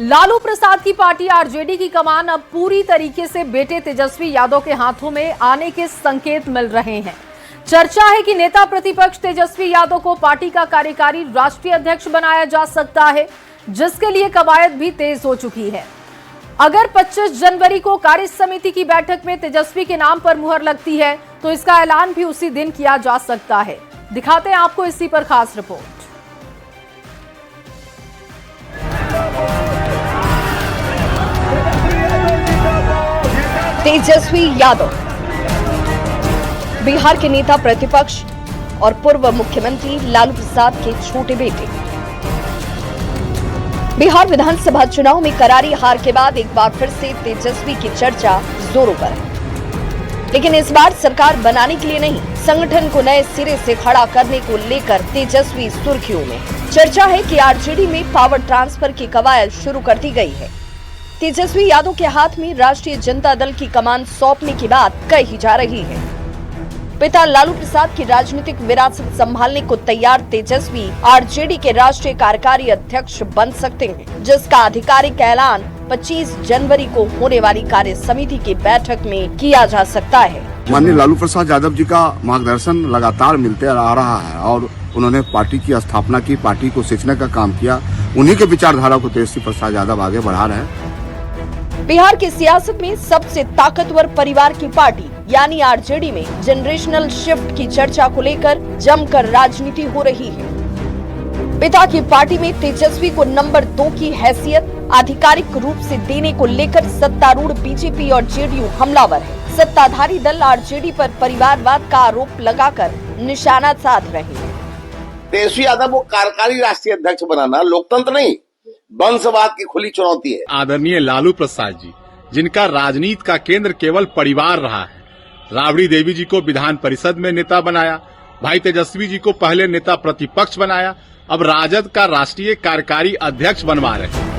लालू प्रसाद की party RJD की कमान अब पूरी तरीके से बेटे तेजस्वी यादव के हाथों में आने के संकेत मिल रहे हैं। चर्चा है कि नेता प्रतिपक्ष तेजस्वी यादव को पार्टी का कार्यकारी राष्ट्रीय अध्यक्ष बनाया जा सकता है, जिसके लिए कवायद भी तेज हो चुकी है। अगर 25 जनवरी को कार्य समिति की बैठक में तेजस्वी के नाम पर मुहर लगती है तो इसका ऐलान भी उसी दिन किया जा सकता है। दिखाते हैं आपको इसी पर खास रिपोर्ट। तेजस्वी यादव बिहार के नेता प्रतिपक्ष और पूर्व मुख्यमंत्री लालू प्रसाद के छोटे बेटे। बिहार विधानसभा चुनाव में करारी हार के बाद एक बार फिर से तेजस्वी की चर्चा जोरों पर है, लेकिन इस बार सरकार बनाने के लिए नहीं, संगठन को नए सिरे से खड़ा करने को लेकर तेजस्वी सुर्खियों में। चर्चा है कि आरजेडी में पावर ट्रांसफर की कवायद शुरू कर दी गई है। तेजस्वी यादव के हाथ में राष्ट्रीय जनता दल की कमान सौंपने की बात कही जा रही है। पिता लालू प्रसाद की राजनीतिक विरासत संभालने को तैयार तेजस्वी आरजेडी के राष्ट्रीय कार्यकारी अध्यक्ष बन सकते हैं, जिसका आधिकारिक ऐलान 25 जनवरी को होने वाली कार्य समिति की बैठक में किया जा सकता है। माननीय लालू प्रसाद यादव जी का मार्गदर्शन लगातार मिलते आ रहा है और उन्होंने पार्टी की स्थापना की, पार्टी को सींचने का काम किया। उन्हीं के विचारधारा को तेजस्वी प्रसाद यादव आगे बढ़ा रहे हैं। बिहार की सियासत में सबसे ताकतवर परिवार की पार्टी यानी आरजेडी में जनरेशनल शिफ्ट की चर्चा को लेकर जमकर राजनीति हो रही है। पिता की पार्टी में तेजस्वी को नंबर 2 की हैसियत आधिकारिक रूप से देने को लेकर सत्तारूढ़ बीजेपी और जेडीयू हमलावर है। सत्ताधारी दल आरजेडी पर परिवारवाद का आरोप लगाकर निशाना साध रहे हैं। तेजस्वी यादव को कार्यकारी राष्ट्रीय अध्यक्ष बनाना लोकतंत्र नहीं, वंशवाद की खुली चुनौती है। आदरणीय लालू प्रसाद जी, जिनका राजनीति का केंद्र केवल परिवार रहा है, राबड़ी देवी जी को विधान परिषद में नेता बनाया, भाई तेजस्वी जी को पहले नेता प्रतिपक्ष बनाया, अब राजद का राष्ट्रीय कार्यकारी अध्यक्ष बनवा रहे हैं।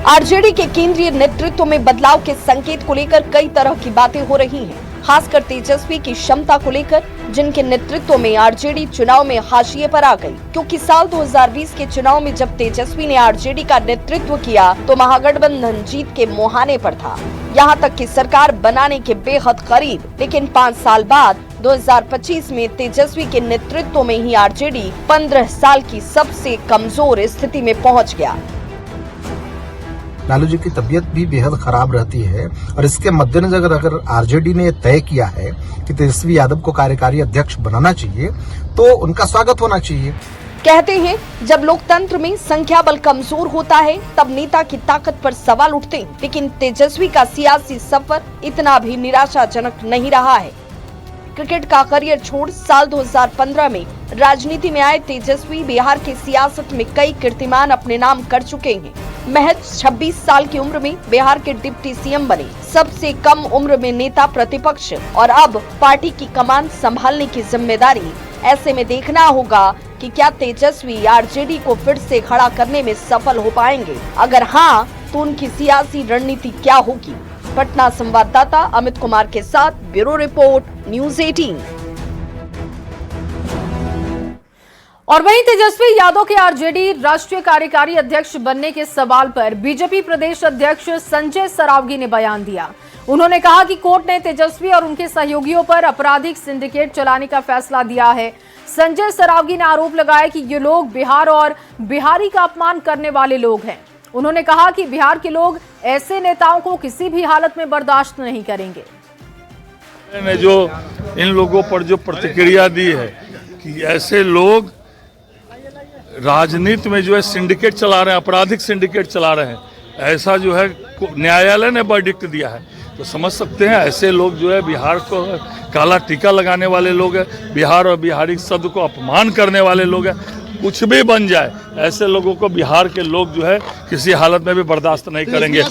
आरजेडी के केंद्रीय नेतृत्व में बदलाव के संकेत को लेकर कई तरह की बातें हो रही हैं, खासकर तेजस्वी की क्षमता को लेकर, जिनके नेतृत्व में आरजेडी चुनाव में हाशिए पर आ गई। क्योंकि साल 2020 के चुनाव में जब तेजस्वी ने आरजेडी का नेतृत्व किया तो महागठबंधन जीत के मुहाने पर था, यहाँ तक कि सरकार बनाने के बेहद करीब। लेकिन 5 साल बाद 2025 में तेजस्वी के नेतृत्व में ही आरजेडी 15 साल की सबसे कमजोर स्थिति में पहुँच गया। लालू जी की तबीयत भी बेहद खराब रहती है और इसके मद्देनजर अगर आरजेडी ने तय किया है कि तेजस्वी यादव को कार्यकारी अध्यक्ष बनाना चाहिए तो उनका स्वागत होना चाहिए। कहते हैं जब लोकतंत्र में संख्या बल कमजोर होता है तब नेता की ताकत पर सवाल उठते हैं, लेकिन तेजस्वी का सियासी सफर इतना भी निराशाजनक नहीं रहा है। क्रिकेट का करियर छोड़ साल 2015 में राजनीति में आए तेजस्वी बिहार की सियासत में कई कीर्तिमान अपने नाम कर चुके हैं। महज 26 साल की उम्र में बिहार के डिप्टी सीएम बने, सबसे कम उम्र में नेता प्रतिपक्ष और अब पार्टी की कमान संभालने की जिम्मेदारी। ऐसे में देखना होगा कि क्या तेजस्वी आरजेडी को फिर से खड़ा करने में सफल हो पाएंगे। अगर हाँ तो उनकी सियासी रणनीति क्या होगी। पटना संवाददाता अमित कुमार के साथ ब्यूरो रिपोर्ट न्यूज़ 18। और वहीं तेजस्वी यादव के आरजेडी राष्ट्रीय कार्यकारी अध्यक्ष बनने के सवाल पर बीजेपी प्रदेश अध्यक्ष संजय सरावगी ने बयान दिया। उन्होंने कहा कि कोर्ट ने तेजस्वी और उनके सहयोगियों पर आपराधिक सिंडिकेट चलाने का फैसला दिया है। संजय सरावगी ने आरोप लगाया कि ये लोग बिहार और बिहारी का अपमान करने वाले लोग हैं। उन्होंने कहा कि बिहार के लोग ऐसे नेताओं को किसी भी हालत में बर्दाश्त नहीं करेंगे। ने जो इन लोगों पर जो प्रतिक्रिया दी है कि ऐसे लोग राजनीति में जो है सिंडिकेट चला रहे हैं, आपराधिक सिंडिकेट चला रहे हैं, ऐसा जो है न्यायालय ने वर्डिक्ट दिया है, तो समझ सकते हैं ऐसे लोग जो है बिहार को काला टीका लगाने वाले लोग हैं, बिहार और बिहारी शब्द को अपमान करने वाले लोग हैं। कुछ भी बन जाए, ऐसे लोगों को बिहार के लोग जो है किसी हालत में भी बर्दाश्त नहीं करेंगे।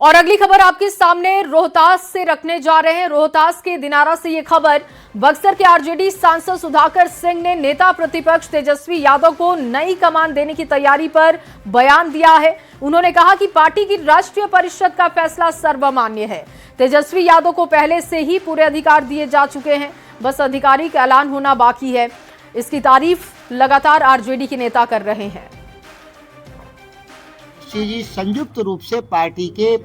और अगली खबर आपके सामने रोहतास से रखने जा रहे हैं। रोहतास के दिनारा से ये खबर। बक्सर के आरजेडी सांसद सुधाकर सिंह ने नेता प्रतिपक्ष तेजस्वी यादव को नई कमान देने की तैयारी पर बयान दिया है। उन्होंने कहा कि पार्टी की राष्ट्रीय परिषद का फैसला सर्वमान्य है। तेजस्वी यादव को पहले से ही पूरे अधिकार दिए जा चुके हैं, बस आधिकारिक ऐलान होना बाकी है। इसकी तारीफ लगातार आरजेडी के नेता कर रहे हैं। तेजस्वी जी संयुक्त रूप से पार्टी के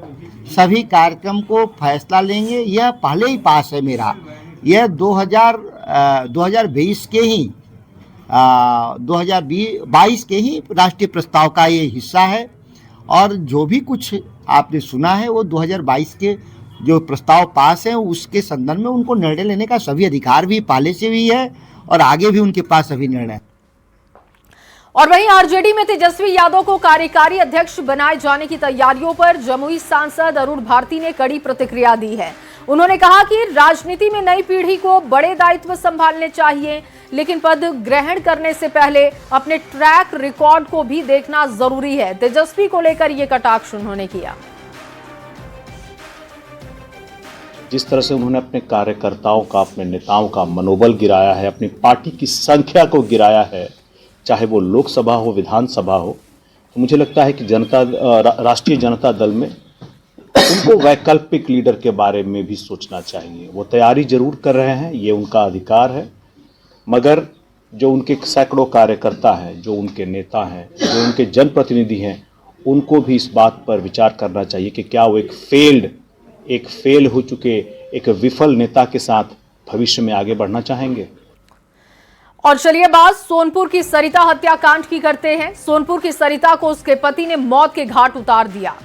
सभी कार्यक्रम को फैसला लेंगे। यह पहले ही पास है मेरा, यह 2022 के ही 2022 के ही राष्ट्रीय प्रस्ताव का ये हिस्सा है और जो भी कुछ आपने सुना है वो 2022 के जो प्रस्ताव पास है उसके संदर्भ में उनको निर्णय लेने का सभी अधिकार भी पहले से भी है और आगे भी उनके पास सभी निर्णय। और वहीं आरजेडी में तेजस्वी यादव को कार्यकारी अध्यक्ष बनाए जाने की तैयारियों पर जमुई सांसद अरुण भारती ने कड़ी प्रतिक्रिया दी है। उन्होंने कहा कि राजनीति में नई पीढ़ी को बड़े दायित्व संभालने चाहिए, लेकिन पद ग्रहण करने से पहले अपने ट्रैक रिकॉर्ड को भी देखना जरूरी है। तेजस्वी को लेकर यह कटाक्ष उन्होंने किया। जिस तरह से उन्होंने अपने कार्यकर्ताओं का, अपने नेताओं का मनोबल गिराया है, अपनी पार्टी की संख्या को गिराया है, चाहे वो लोकसभा हो, विधानसभा हो, तो मुझे लगता है कि राष्ट्रीय जनता दल में उनको वैकल्पिक लीडर के बारे में भी सोचना चाहिए। वो तैयारी जरूर कर रहे हैं, ये उनका अधिकार है, मगर जो उनके सैकड़ों कार्यकर्ता हैं, जो उनके नेता हैं, जो उनके जनप्रतिनिधि हैं, उनको भी इस बात पर विचार करना चाहिए कि क्या वो एक फेल हो चुके, एक विफल नेता के साथ भविष्य में आगे बढ़ना चाहेंगे। और चलिए बात सोनपुर की सरिता हत्याकांड की करते हैं। सोनपुर की सरिता को उसके पति ने मौत के घाट उतार दिया।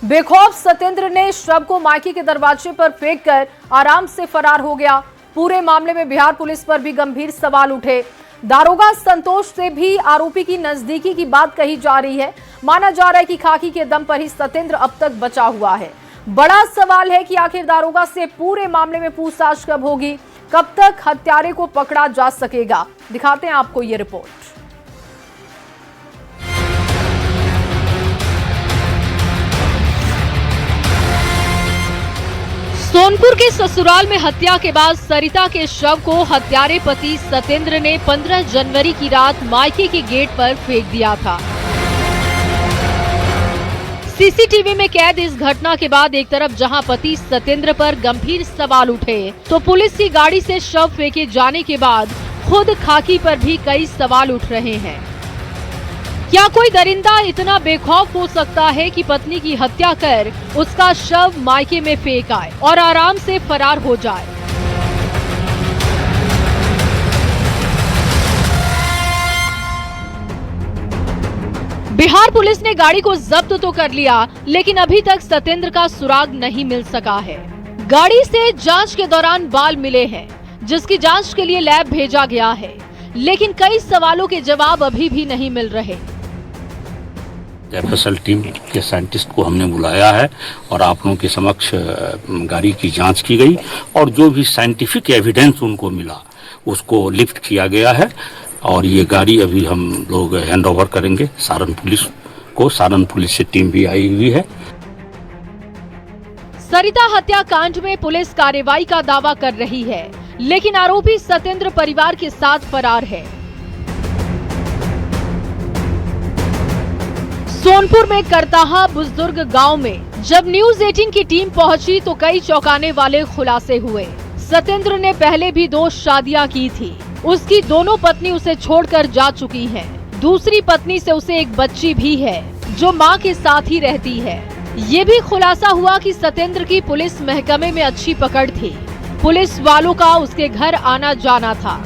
बेखौफ सतेंद्र ने शव को मायके के दरवाजे पर फेंककर आराम से फरार हो गया। पूरे मामले में बिहार पुलिस पर भी गंभीर सवाल उठे। दारोगा संतोष से भी आरोपी की नजदीकी की बात कही जा रही है। माना जा रहा है कि खाकी के दम पर ही सतेंद्र अब तक बचा हुआ है। बड़ा सवाल है कि आखिर दारोगा से पूरे मामले में पूछताछ कब होगी, कब तक हत्यारे को पकड़ा जा सकेगा। दिखाते हैं आपको ये रिपोर्ट। सोनपुर के ससुराल में हत्या के बाद सरिता के शव को हत्यारे पति सतेंद्र ने 15 जनवरी की रात मायके के गेट पर फेंक दिया था। सीसीटीवी में कैद इस घटना के बाद एक तरफ जहां पति सतेंद्र पर गंभीर सवाल उठे, तो पुलिस की गाड़ी से शव फेंके जाने के बाद खुद खाकी पर भी कई सवाल उठ रहे हैं। क्या कोई दरिंदा इतना बेखौफ हो सकता है कि पत्नी की हत्या कर उसका शव मायके में फेंक आए और आराम से फरार हो जाए? बिहार पुलिस ने गाड़ी को जब्त तो कर लिया, लेकिन अभी तक सतेंद्र का सुराग नहीं मिल सका है। गाड़ी से जांच के दौरान बाल मिले हैं, जिसकी जांच के लिए लैब भेजा गया है, लेकिन कई सवालों के जवाब अभी भी नहीं मिल रहे। एफएसएल टीम के साइंटिस्ट को हमने बुलाया है और आप लोगों के समक्ष गाड़ी की जांच की गई और जो भी साइंटिफिक एविडेंस उनको मिला उसको लिफ्ट किया गया है और ये गाड़ी अभी हम लोग हैंड ओवर करेंगे सारण पुलिस को। सारण पुलिस से टीम भी आई हुई है। सरिता हत्याकांड में पुलिस कार्रवाई का दावा कर रही है, लेकिन आरोपी सतेंद्र परिवार के साथ फरार है। सोनपुर में करताहा बुजुर्ग गांव में जब न्यूज 18 की टीम पहुंची तो कई चौंकाने वाले खुलासे हुए। सतेंद्र ने पहले भी 2 शादियां की थी। उसकी दोनों पत्नी उसे छोड़कर जा चुकी हैं। दूसरी पत्नी से उसे एक बच्ची भी है जो मां के साथ ही रहती है। ये भी खुलासा हुआ कि सतेंद्र की पुलिस महकमे में अच्छी पकड़ थी। पुलिस वालों का उसके घर आना जाना था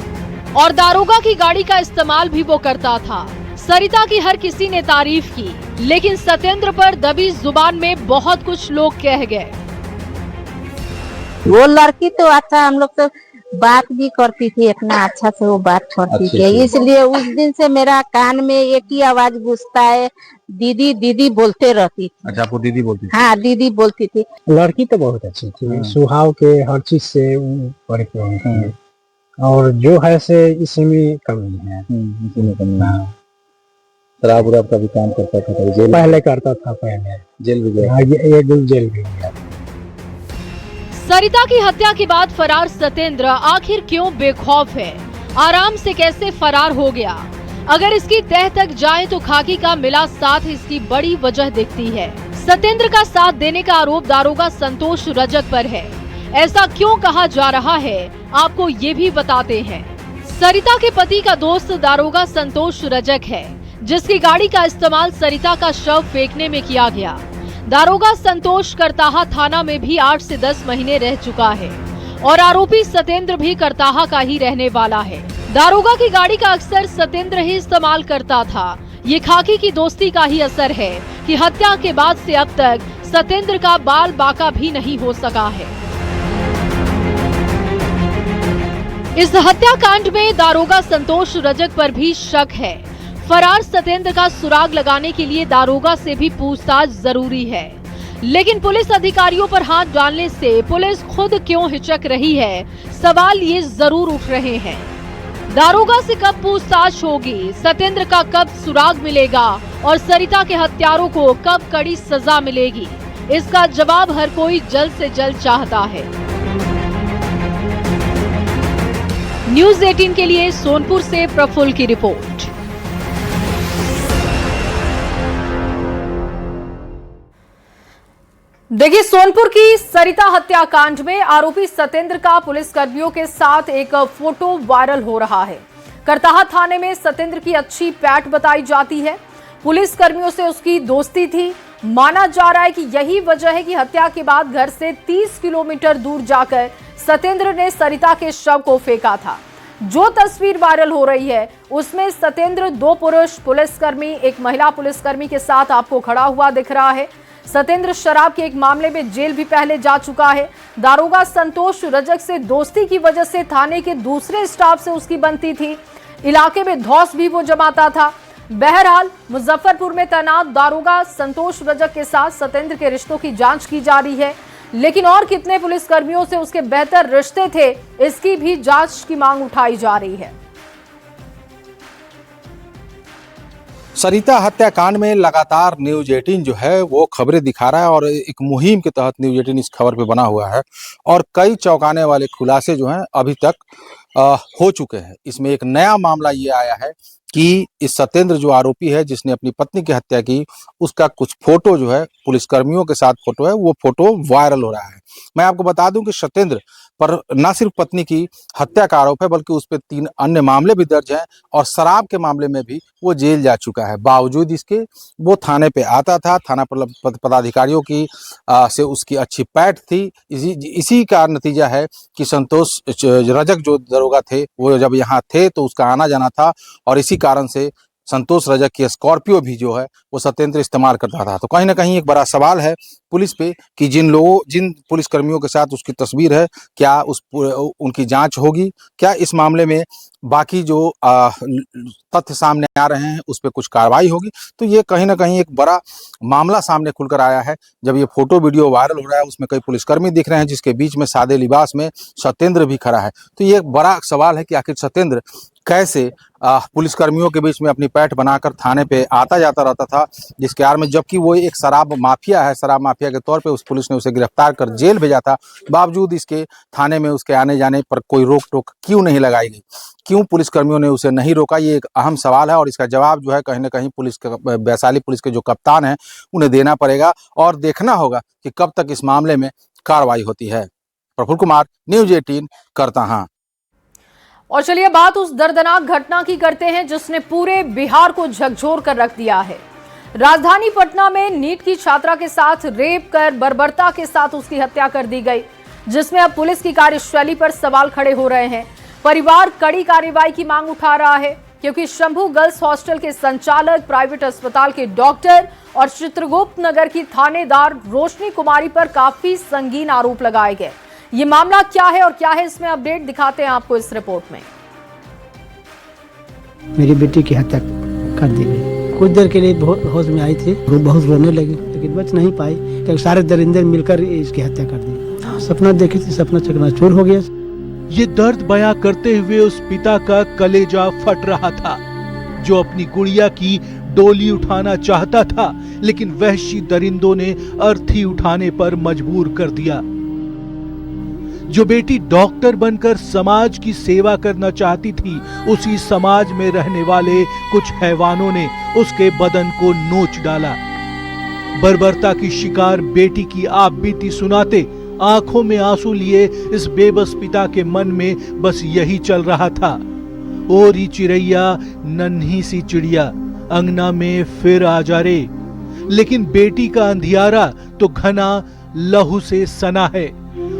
और दारोगा की गाड़ी का इस्तेमाल भी वो करता था। सरिता की हर किसी ने तारीफ की, लेकिन सतेंद्र पर दबी जुबान में बहुत कुछ लोग कह गए। वो लड़की तो अच्छा, हम लोग तो बात भी करती थी, इतना अच्छा से वो बात करती थी, इसलिए उस दिन से मेरा कान में एक ही आवाज गूंजता है, दीदी दीदी बोलते रहती थी। अच्छा, आपको दीदी बोलती थी? हाँ, दीदी बोलती थी। लड़की तो बहुत अच्छी थी, स्वभाव के हर चीज से परिपूर्ण थी और जो है से इसमें कमी है। शराब उराब का भी काम करता था? जेल पहले करता था, पहले जेल भी गया। ये जेल भी गया। सरिता की हत्या के बाद फरार सतेंद्र आखिर क्यों बेखौफ है? आराम से कैसे फरार हो गया? अगर इसकी तह तक जाएं तो खाकी का मिला साथ इसकी बड़ी वजह दिखती है। सतेंद्र का साथ देने का आरोप दारोगा संतोष रजक पर है। ऐसा क्यों कहा जा रहा है, आपको ये भी बताते हैं। सरिता के पति का दोस्त दारोगा संतोष रजक है, जिसकी गाड़ी का इस्तेमाल सरिता का शव फेंकने में किया गया। दारोगा संतोष करताहा थाना में भी 8 से 10 महीने रह चुका है और आरोपी सत्येंद्र भी करताहा का ही रहने वाला है। दारोगा की गाड़ी का अक्सर सत्येंद्र ही इस्तेमाल करता था। ये खाकी की दोस्ती का ही असर है कि हत्या के बाद से अब तक सत्येंद्र का बाल बाका भी नहीं हो सका है। इस हत्याकांड में दारोगा संतोष रजक पर भी शक है। फरार सत्येंद्र का सुराग लगाने के लिए दारोगा से भी पूछताछ जरूरी है, लेकिन पुलिस अधिकारियों पर हाथ डालने से पुलिस खुद क्यों हिचक रही है, सवाल ये जरूर उठ रहे हैं। दारोगा से कब पूछताछ होगी, सत्येंद्र का कब सुराग मिलेगा और सरिता के हत्यारों को कब कड़ी सजा मिलेगी, इसका जवाब हर कोई जल्द से जल्द चाहता है। न्यूज़ 18 के लिए सोनपुर से प्रफुल्ल की रिपोर्ट। देखिए, सोनपुर की सरिता हत्याकांड में आरोपी सत्येंद्र का पुलिस कर्मियों के साथ एक फोटो वायरल हो रहा है। करताहा थाने में सत्येंद्र की अच्छी पैठ बताई जाती है। पुलिस कर्मियों से उसकी दोस्ती थी। माना जा रहा है कि यही वजह है कि हत्या के बाद घर से 30 किलोमीटर दूर जाकर सत्येंद्र ने सरिता के शव को फेंका था। जो तस्वीर वायरल हो रही है उसमें सत्येंद्र 2 पुरुष पुलिसकर्मी, एक महिला पुलिसकर्मी के साथ आपको खड़ा हुआ दिख रहा है। सत्येंद्र शराब के एक मामले में जेल भी पहले जा चुका है। दारोगा संतोष रजक से दोस्ती की वजह से थाने के दूसरे स्टाफ से उसकी बनती थी। इलाके में धौंस भी वो जमाता था। बहरहाल मुजफ्फरपुर में तैनात दारोगा संतोष रजक के साथ सत्येंद्र के रिश्तों की जांच की जा रही है, लेकिन और कितने पुलिसकर्मियों से उसके बेहतर रिश्ते थे, इसकी भी जांच की मांग उठाई जा रही है। सरिता हत्याकांड में लगातार न्यूज 18 जो है वो खबरें दिखा रहा है और एक मुहिम के तहत न्यूज 18 इस खबर पे बना हुआ है और कई चौंकाने वाले खुलासे जो हैं अभी तक हो चुके हैं। इसमें एक नया मामला ये आया है कि इस सत्येंद्र जो आरोपी है जिसने अपनी पत्नी की हत्या की, उसका कुछ फोटो जो है पुलिसकर्मियों के साथ फोटो है, वो फोटो वायरल हो रहा है। मैं आपको बता दूं कि सत्येंद्र पर न सिर्फ पत्नी की हत्या का आरोप है बल्कि उस पर 3 अन्य मामले भी दर्ज हैं और शराब के मामले में भी वो जेल जा चुका है। बावजूद इसके वो थाने पे आता था। थाना पदाधिकारियों की से उसकी अच्छी पैठ थी। इसी का नतीजा है कि संतोष रजक जो दरोगा थे वो जब यहाँ थे तो उसका आना जाना था और इसी कारण से संतोष रजक की स्कॉर्पियो भी जो है वो सत्येंद्र इस्तेमाल करता था। तो कहीं ना कहीं एक बड़ा सवाल है पुलिस पे कि जिन पुलिसकर्मियों के साथ उसकी तस्वीर है, क्या उनकी जांच होगी, क्या इस मामले में बाकी जो तथ्य सामने आ रहे हैं उस पर कुछ कार्रवाई होगी। तो ये कहीं ना कहीं एक बड़ा मामला सामने खुलकर आया है जब ये फोटो वीडियो वायरल हो रहा है। उसमें कई पुलिसकर्मी दिख रहे हैं जिसके बीच में सादे लिबास में सत्येंद्र भी खड़ा है। तो ये एक बड़ा सवाल है कि आखिर सत्येंद्र कैसे पुलिसकर्मियों के बीच में अपनी पैठ बनाकर थाने पे आता जाता रहता था, जिसके आड़ में जबकि वो एक शराब माफिया है, शराब माफिया के तौर पे उस पुलिस ने उसे गिरफ्तार कर जेल भेजा था। बावजूद इसके थाने में उसके आने जाने पर कोई रोक टोक क्यों नहीं लगाई गई, क्यों पुलिसकर्मियों ने उसे नहीं रोका, ये एक अहम सवाल है और इसका जवाब जो है कहीं ना कहीं वैशाली पुलिस के जो कप्तान हैं उन्हें देना पड़ेगा और देखना होगा कि कब तक इस मामले में कार्रवाई होती है। प्रफुल्ल कुमार, न्यूज 18, करताहां। और चलिए बात उस दर्दनाक घटना की करते हैं जिसने पूरे बिहार को झकझोर कर रख दिया है। राजधानी पटना में नीट की छात्रा के साथ रेप कर बर्बरता के साथ उसकी हत्या कर दी गई, जिसमें अब पुलिस की कार्यशैली पर सवाल खड़े हो रहे हैं। परिवार कड़ी कार्रवाई की मांग उठा रहा है क्योंकि शंभू गर्ल्स हॉस्टल के संचालक, प्राइवेट अस्पताल के डॉक्टर और चित्रगुप्त नगर की थानेदार रोशनी कुमारी पर काफी संगीन आरोप लगाए गए। ये मामला क्या है और क्या है, इसमें अपडेट दिखाते हैं आपको इस रिपोर्ट में। मेरी बेटी की हत्या कर दी गई। कुछ देर के लिए होश में आई थी, बहुत रोने लगी लेकिन बच नहीं पाई क्योंकि सारे दरिंदे मिलकर इसकी हत्या कर दी। सपना देखी थी, सपना चकनाचूर हो गया। ये दर्द बयां करते हुए उस पिता का कलेजा फट रहा था जो अपनी गुड़िया की डोली उठाना चाहता था, लेकिन वहशी दरिंदों ने अर्थी उठाने पर मजबूर कर दिया। जो बेटी डॉक्टर बनकर समाज की सेवा करना चाहती थी, उसी समाज में रहने वाले कुछ हैवानों ने उसके बदन को नोच डाला। बर्बरता की शिकार बेटी की आप बीती सुनाते आंखों में आंसू लिए इस बेबस पिता के मन में बस यही चल रहा था, ओरी चिड़ैया नन्ही सी चिड़िया, अंगना में फिर आ जा रे। लेकिन बेटी का अंधियारा तो घना लहू से सना है।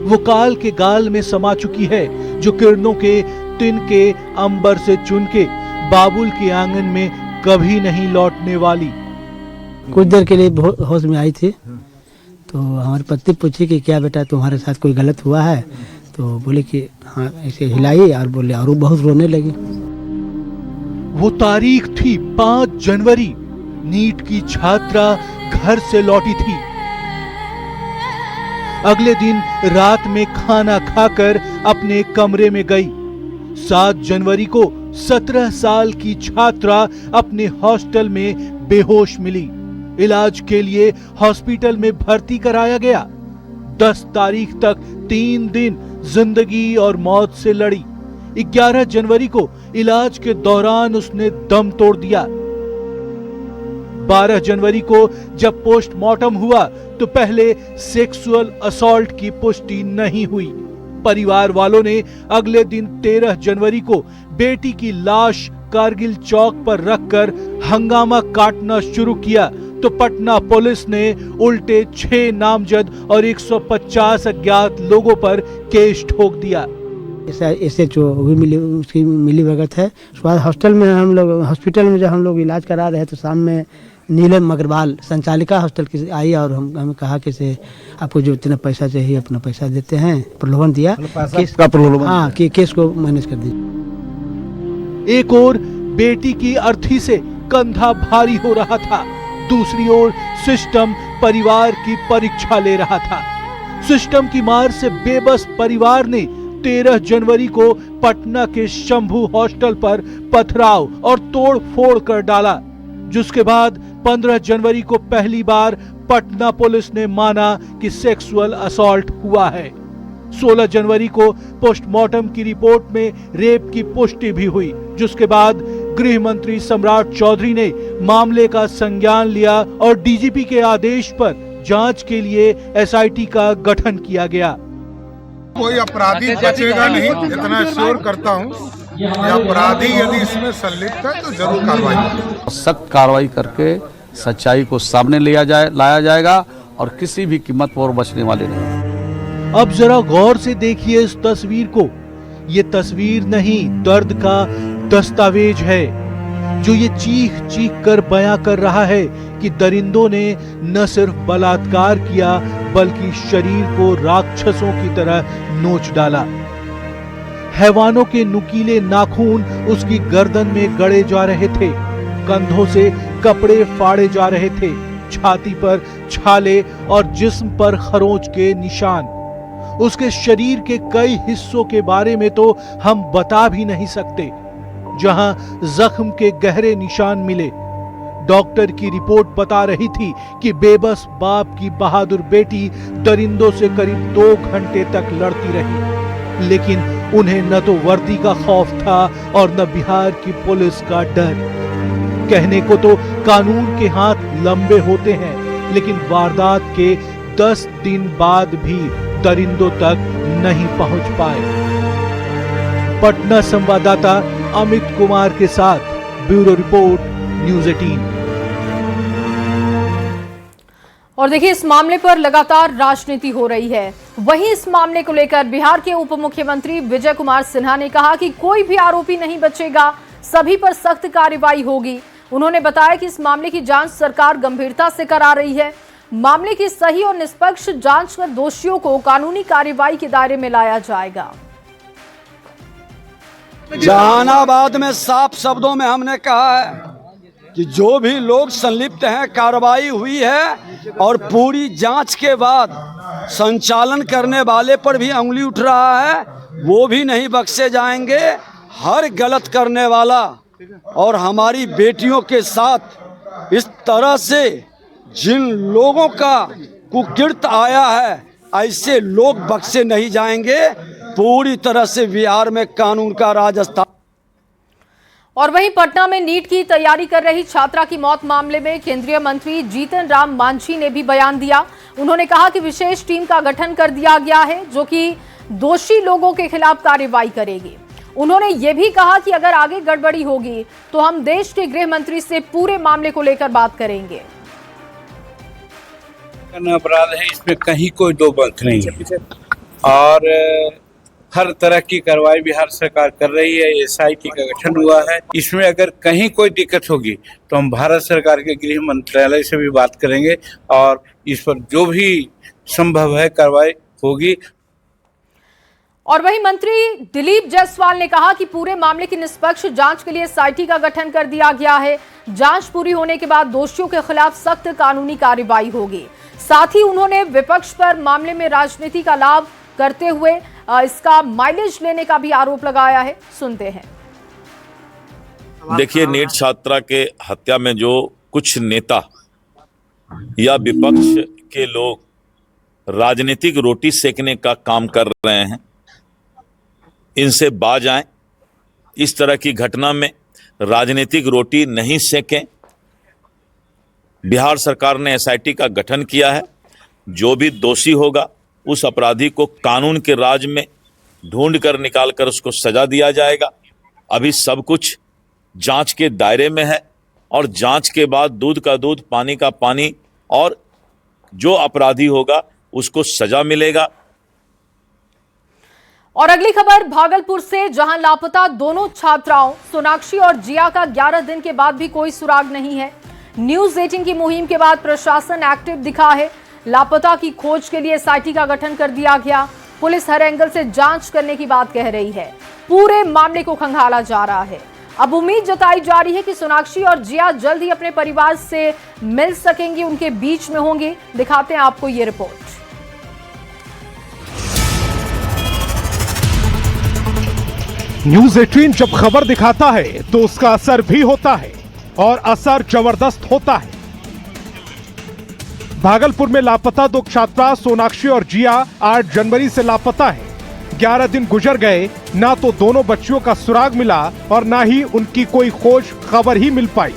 वो काल के गाल में समा चुकी है, जो किरणों के तिनके अंबर से चुन के बाबुल के आंगन में कभी नहीं लौटने वाली। कुछ देर के लिए होश में आई थी, तो हमारी पत्नी पूछी कि क्या बेटा तुम्हारे साथ कोई गलत हुआ है, तो बोले कि हाँ, ऐसे हिलाई और बोले, और वो बहुत रोने लगी। वो तारीख थी 5 जनवरी। नीट की छात्रा घर से लौटी थी। अगले दिन रात में खाना खाकर अपने कमरे में गई। 7 जनवरी को 17 साल की छात्रा अपने हॉस्टल में बेहोश मिली। इलाज के लिए हॉस्पिटल में भर्ती कराया गया। 10 तारीख तक 3 दिन जिंदगी और मौत से लड़ी। 11 जनवरी को इलाज के दौरान उसने दम तोड़ दिया। 12 जनवरी को जब पोस्टमार्टम हुआ तो पहले सेक्सुअल असॉल्ट की पुष्टि नहीं हुई। परिवार वालों ने अगले दिन 13 जनवरी को बेटी की लाश कारगिल चौक पर रखकर हंगामा काटना शुरू किया, तो पटना पुलिस ने उल्टे 6 नामजद और 150 अज्ञात लोगों पर केस ठोक दिया। ऐसे जो भी मिली, उसकी मिली भगत है। उसके बाद हॉस्टल में हम लोग, हॉस्पिटल में जब हम लोग इलाज करा रहे हैं, तो शाम में नीलम अग्रवाल संचालिका हॉस्टल की आई और हमें कहा कि से आपको जो इतना पैसा चाहिए अपना पैसा देते हैं। प्रलोभन दिया, केस का प्रलोभन, हाँ, कि केस को मैनेज कर दीजिए। एक ओर बेटी की अर्थी से कंधा भारी हो रहा था, दूसरी ओर सिस्टम परिवार की परीक्षा ले रहा था। सिस्टम की मार से बेबस परिवार ने 13 जनवरी को पटना के शंभू हॉस्टल पर पथराव और तोड़ फोड़ कर डाला, जिसके बाद 15 जनवरी को पहली बार पटना पुलिस ने माना कि सेक्सुअल असॉल्ट हुआ है। 16 जनवरी को पोस्टमार्टम की रिपोर्ट में रेप की पुष्टि भी हुई, जिसके बाद गृह मंत्री सम्राट चौधरी ने मामले का संज्ञान लिया और डीजीपी के आदेश पर जांच के लिए एसआईटी का गठन किया गया। कोई अपराधी बचेगा नहीं, इतना श्योर करता हूँ। अपराधी यदि इसमें संलिप्त है तो जरूर कार्रवाई होगी। सख्त कार्रवाई करके सच्चाई को सामने लाया जाएगा और किसी भी कीमत पर बचने वाले नहीं। अब जरा गौर से देखिए इस तस्वीर को। ये तस्वीर नहीं, दर्द का दस्तावेज है, जो ये चीख चीख कर बयां कर रहा है कि दरिंदों ने न सिर्फ बलात्कार किया बल्कि शरीर को राक्षसों की तरह नोच डाला। हैवानों के नुकीले नाखून उसकी गर्दन में गड़े जा रहे थे, कंधों से कपड़े फाड़े जा रहे थे, छाती पर छाले और जिस्म पर खरोंच के निशान। उसके शरीर के कई हिस्सों के बारे में तो हम बता भी नहीं सकते। जहां जख्म के गहरे निशान मिले, डॉक्टर की रिपोर्ट बता रही थी कि बेबस बाप की बहादुर बेटी दरिंदों से करीब 2 घंटे तक लड़ती रही, लेकिन उन्हें न तो वर्दी का खौफ था और न बिहार की पुलिस का डर। कहने को तो कानून के हाथ लंबे होते हैं, लेकिन वारदात के 10 दिन बाद भी दरिंदों तक नहीं पहुंच पाए। पटना संवाददाता अमित कुमार के साथ ब्यूरो रिपोर्ट, न्यूज़ 18। और देखिए, इस मामले पर लगातार राजनीति हो रही है। वहीं इस मामले को लेकर बिहार के उप मुख्यमंत्री विजय कुमार सिन्हा ने कहा कि कोई भी आरोपी नहीं बचेगा, सभी पर सख्त कार्रवाई होगी। उन्होंने बताया कि इस मामले की जांच सरकार गंभीरता से करा रही है। मामले की सही और निष्पक्ष जांच कर दोषियों को कानूनी कार्रवाई के दायरे में लाया जाएगा। जहानाबाद में साफ शब्दों में हमने कहा है कि जो भी लोग संलिप्त हैं, कार्रवाई हुई है और पूरी जांच के बाद संचालन करने वाले पर भी अंगुली उठ रहा है, वो भी नहीं बख्शे जाएंगे। हर गलत करने वाला और हमारी बेटियों के साथ इस तरह से जिन लोगों का कुकृत्य आया है, ऐसे लोग बख्शे नहीं जाएंगे। पूरी तरह से बिहार में कानून का राज स्थापित। और वहीं पटना में नीट की तैयारी कर रही छात्रा की मौत मामले में केंद्रीय मंत्री जीतन राम मांझी ने भी बयान दिया। उन्होंने कहा कि विशेष टीम का गठन कर दिया गया है, जो कि दोषी लोगों के खिलाफ कार्रवाई करेगी। उन्होंने ये भी कहा कि अगर आगे गड़बड़ी होगी तो हम देश के गृह मंत्री से पूरे मामले को लेकर बात करेंगे। अपराध है, इसमें कहीं कोई दो बात नहीं है और हर तरह की कार्रवाई बिहार सरकार कर रही है। SIT का गठन हुआ है। इसमें अगर कहीं कोई दिक्कत होगी तो हम भारत सरकार के गृह मंत्रालय से भी बात करेंगे और इस पर जो भी संभव है कार्रवाई होगी। और वहीं मंत्री दिलीप जायसवाल ने कहा कि पूरे मामले की निष्पक्ष जांच के लिए SIT का गठन कर दिया गया है। जांच पूरी होने के बाद दोषियों के खिलाफ सख्त कानूनी कार्रवाई होगी। साथ ही उन्होंने विपक्ष पर मामले में राजनीति का लाभ करते हुए इसका माइलेज लेने का भी आरोप लगाया है। सुनते हैं। देखिए, नीट छात्रा के हत्या में जो कुछ नेता या विपक्ष के लोग राजनीतिक रोटी सेकने का काम कर रहे हैं, इनसे बाज आएं। इस तरह की घटना में राजनीतिक रोटी नहीं सेकें। बिहार सरकार ने SIT का गठन किया है। जो भी दोषी होगा उस अपराधी को कानून के राज में ढूंढ कर निकाल कर उसको सजा दिया जाएगा। अभी सब कुछ जांच के दायरे में है और जांच के बाद दूध का दूध, पानी का पानी और जो अपराधी होगा उसको सजा मिलेगा। और अगली खबर भागलपुर से, जहां लापता दोनों छात्राओं सोनाक्षी और जिया का 11 दिन के बाद भी कोई सुराग नहीं है। न्यूज 18 की मुहिम के बाद प्रशासन एक्टिव दिखा है। लापता की खोज के लिए SIT का गठन कर दिया गया। पुलिस हर एंगल से जांच करने की बात कह रही है। पूरे मामले को खंगाला जा रहा है। अब उम्मीद जताई जा रही है कि सोनाक्षी और जिया जल्द ही अपने परिवार से मिल सकेंगी, उनके बीच में होंगे। दिखाते हैं आपको ये रिपोर्ट। न्यूज 18 जब खबर दिखाता है तो उसका असर भी होता है और असर जबरदस्त होता है। भागलपुर में लापता दो छात्रा सोनाक्षी और जिया 8 जनवरी से लापता है। 11 दिन गुजर गए, ना तो दोनों बच्चियों का सुराग मिला और ना ही उनकी कोई खोज खबर ही मिल पाई।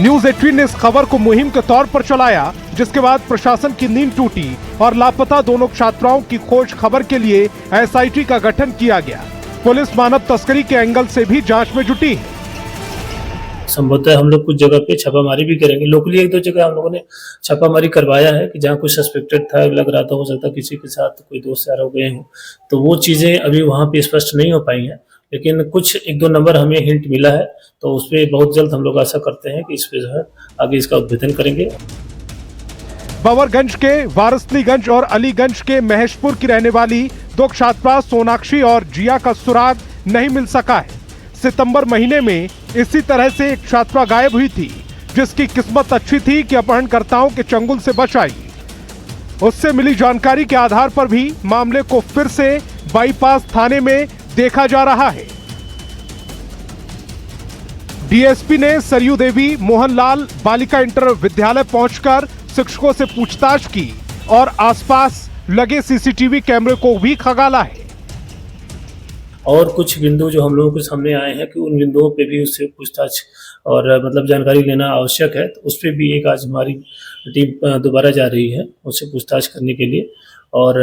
न्यूज 18 ने इस खबर को मुहिम के तौर पर चलाया, जिसके बाद प्रशासन की नींद टूटी और लापता दोनों छात्राओं की खोज खबर के लिए SIT का गठन किया गया। पुलिस मानव तस्करी के एंगल से भी जांच में जुटी है। संभवतः हम लोग कुछ जगह पे छापामारी भी करेंगे। लोकली 1-2 जगह हम लोगों ने छापामारी करवाया है कि जहाँ कुछ सस्पेक्टेड था, लग रहा था हो सकता किसी के साथ कोई दोस्त यार हो गए हों, तो वो चीजें अभी वहाँ पे स्पष्ट नहीं हो पाई हैं। लेकिन कुछ 1-2 नंबर हमें हिंट मिला है, तो उस पर बहुत जल्द हम लोग आशा करते हैं कि इस पे जो है आगे इसका उद्भेदन करेंगे। बवरगंज के वारसलीगंज और अलीगंज के महेशपुर की रहने वाली दो छात्रा सोनाक्षी और जिया का सुराग नहीं मिल सका है। सितंबर महीने में इसी तरह से एक छात्रा गायब हुई थी, जिसकी किस्मत अच्छी थी कि अपहरणकर्ताओं के चंगुल से बच आई। उससे मिली जानकारी के आधार पर भी मामले को फिर से बाईपास थाने में देखा जा रहा है। DSP ने सरयू देवी मोहनलाल बालिका इंटर विद्यालय पहुंचकर शिक्षकों से पूछताछ की और आसपास लगे CCTV कैमरे को भी खंगाला है। और कुछ बिंदु जो हम लोगों के सामने आए हैं कि उन बिंदुओं पे भी उससे पूछताछ और मतलब जानकारी लेना आवश्यक है, तो उस पर भी एक आज हमारी टीम दोबारा जा रही है उससे पूछताछ करने के लिए। और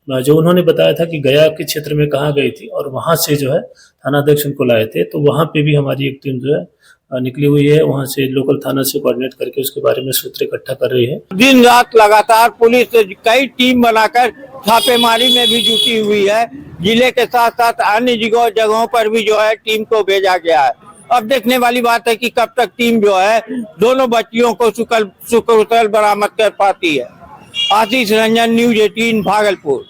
जो उन्होंने बताया था कि गया के क्षेत्र में कहाँ गई थी और वहाँ से जो है थाना अध्यक्ष उनको लाए थे, तो वहाँ पे भी हमारी एक टीम जो है निकली हुई है। वहाँ से लोकल थाना से कोऑर्डिनेट करके उसके बारे में सूत्र इकट्ठा कर रही है। दिन रात लगातार पुलिस कई टीम बनाकर छापेमारी में भी जुटी हुई है। जिले के साथ साथ अन्य जगहों पर भी जो है टीम को भेजा गया है। अब देखने वाली बात है कि कब तक टीम जो है दोनों बच्चियों को सुकुशल बरामद कर पाती है। आशीष रंजन, न्यूज 18 भागलपुर।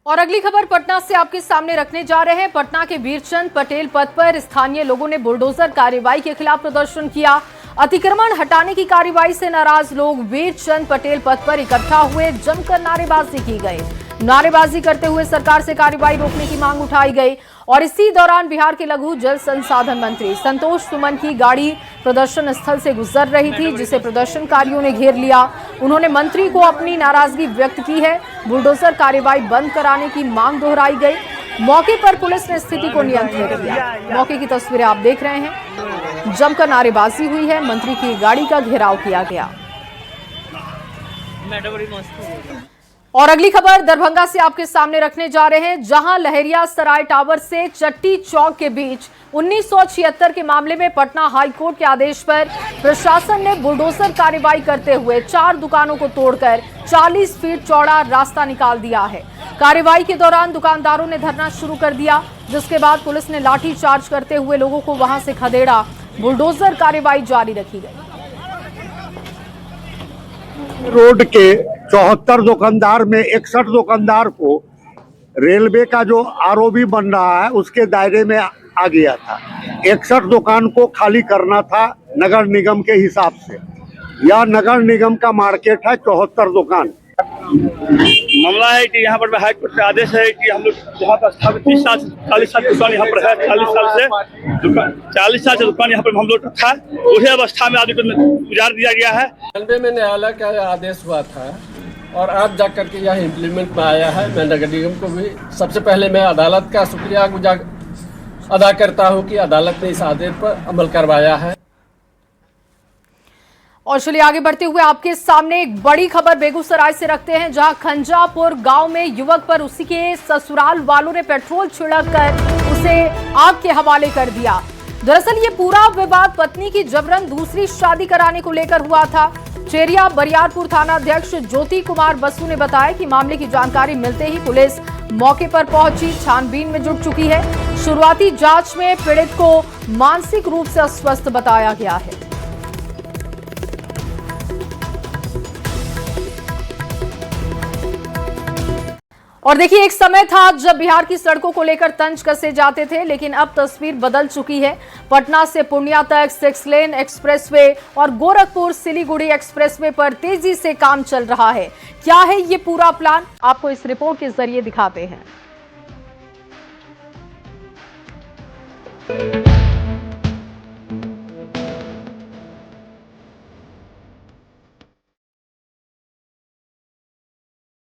और अगली खबर पटना से आपके सामने रखने जा रहे हैं। पटना के वीरचंद पटेल पथ पर स्थानीय लोगों ने बुलडोजर कार्रवाई के खिलाफ प्रदर्शन किया। अतिक्रमण हटाने की कार्रवाई से नाराज लोग वीरचंद पटेल पथ पर इकट्ठा हुए, जमकर नारेबाजी की गई। नारेबाजी करते हुए सरकार से कार्रवाई रोकने की मांग उठाई गई। और इसी दौरान बिहार के लघु जल संसाधन मंत्री संतोष सुमन की गाड़ी प्रदर्शन स्थल से गुजर रही थी, जिसे प्रदर्शनकारियों ने घेर लिया। उन्होंने मंत्री को अपनी नाराजगी व्यक्त की है। बुलडोजर कार्रवाई बंद कराने की मांग दोहराई गई। मौके पर पुलिस ने स्थिति को नियंत्रित किया। मौके की तस्वीरें आप देख रहे हैं। जमकर नारेबाजी हुई है, मंत्री की गाड़ी का घेराव किया गया। और अगली खबर दरभंगा से आपके सामने रखने जा रहे हैं, जहां लहरिया सराय टावर से चट्टी चौक के बीच 1976 के मामले में पटना हाईकोर्ट के आदेश पर प्रशासन ने बुलडोजर कार्रवाई करते हुए 4 दुकानों को तोड़कर 40 फीट चौड़ा रास्ता निकाल दिया है। कार्रवाई के दौरान दुकानदारों ने धरना शुरू कर दिया, जिसके बाद पुलिस ने लाठी चार्ज करते हुए लोगों को वहां से खदेड़ा। बुलडोजर कार्रवाई जारी रखी गई। रोड के 74 दुकानदार में 61 दुकानदार को रेलवे का जो आरओबी बन रहा है उसके दायरे में आ गया था। 61 दुकान को खाली करना था नगर निगम के हिसाब से। यह नगर निगम का मार्केट है, 74 दुकान। मामला है कि यहाँ पर हाईकोर्ट का आदेश है कि हम लोग यहाँ पर 40 साल दुकान यहाँ पर है, 40 साल से दुकान यहाँ पर हम लोग रखा है। उसी अवस्था में आदमी को गुजार दिया गया है। में न्यायालय का आदेश हुआ था और आज जाकर के यह इम्प्लीमेंट में आया है। मैं नगर निगम को भी सबसे पहले मैं अदालत का शुक्रिया अदा करता हूं कि अदालत ने इस आदेश पर अमल करवाया है। और चलिए आगे बढ़ते हुए आपके सामने एक बड़ी खबर बेगूसराय से रखते हैं, जहां खंजापुर गांव में युवक पर उसी के ससुराल वालों ने पेट्रोल छिड़ककर उसे आग के हवाले कर दिया। दरअसल ये पूरा विवाद पत्नी की जबरन दूसरी शादी कराने को लेकर हुआ था। चेरिया बरियारपुर थाना अध्यक्ष ज्योति कुमार बसु ने बताया कि मामले की जानकारी मिलते ही पुलिस मौके पर पहुंची, छानबीन में जुट चुकी है। शुरुआती जांच में पीड़ित को मानसिक रूप से अस्वस्थ बताया गया है। और देखिए, एक समय था जब बिहार की सड़कों को लेकर तंज कसे जाते थे, लेकिन अब तस्वीर बदल चुकी है। पटना से पूर्णिया तक 6 लेन एक्सप्रेसवे और गोरखपुर सिलीगुड़ी एक्सप्रेसवे पर तेजी से काम चल रहा है। क्या है ये पूरा प्लान, आपको इस रिपोर्ट के जरिए दिखाते हैं।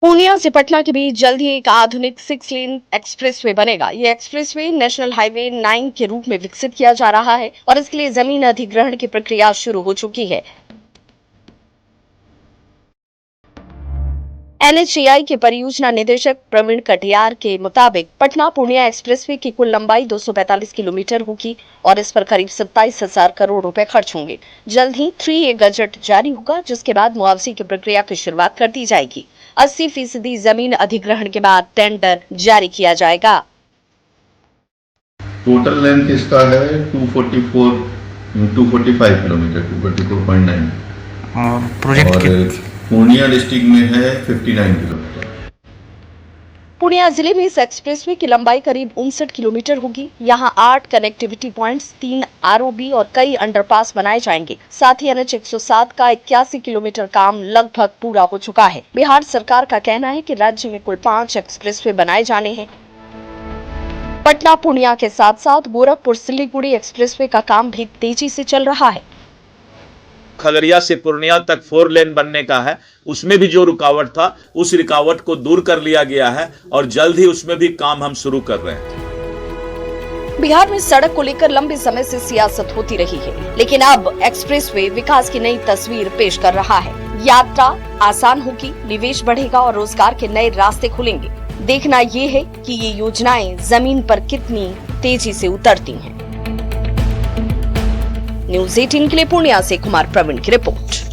पूर्णिया से पटना के बीच जल्द ही एक आधुनिक 6 लेन एक्सप्रेसवे बनेगा। ये एक्सप्रेसवे नेशनल हाईवे 9 के रूप में विकसित किया जा रहा है और इसके लिए जमीन अधिग्रहण की प्रक्रिया शुरू हो चुकी है। NHAI के परियोजना निदेशक प्रवीण कटियार के मुताबिक पटना पूर्णिया एक्सप्रेसवे की कुल लंबाई 245 किलोमीटर होगी और इस पर करीब 27,000 करोड़ रुपए खर्च होंगे। जल्द ही 3A गजट जारी होगा, जिसके बाद मुआवजे की प्रक्रिया की शुरुआत कर दी जाएगी। 80% जमीन अधिग्रहण के बाद टेंडर जारी किया जाएगा। टोटल लेंथ इसका है 245 किलोमीटर, 244.9 और प्रोजेक्ट पूर्णिया डिस्ट्रिक्ट में है 59 किलोमीटर। पूर्णिया जिले में इस एक्सप्रेसवे की लंबाई करीब 59 किलोमीटर होगी। यहां 8 कनेक्टिविटी पॉइंट्स, 3 ROB और कई अंडरपास बनाए जाएंगे। साथ ही NH 107 का 81 किलोमीटर काम लगभग पूरा हो चुका है। बिहार सरकार का कहना है कि राज्य में कुल 5 एक्सप्रेसवे बनाए जाने हैं। पटना पूर्णिया के साथ साथ गोरखपुर सिलीगुड़ी एक्सप्रेसवे का काम भी तेजी से चल रहा है। खगड़िया से पूर्णिया तक 4 लेन बनने का है, उसमें भी जो रुकावट था उस रुकावट को दूर कर लिया गया है और जल्द ही उसमें भी काम हम शुरू कर रहे हैं। बिहार में सड़क को लेकर लंबे समय से सियासत होती रही है, लेकिन अब एक्सप्रेसवे विकास की नई तस्वीर पेश कर रहा है। यात्रा आसान होगी, निवेश बढ़ेगा और रोजगार के नए रास्ते खुलेंगे। देखना ये है कि ये योजनाएं जमीन पर कितनी तेजी से उतरती हैं। न्यूज़ 18 के लिए पूर्णिया से कुमार प्रवीण की रिपोर्ट।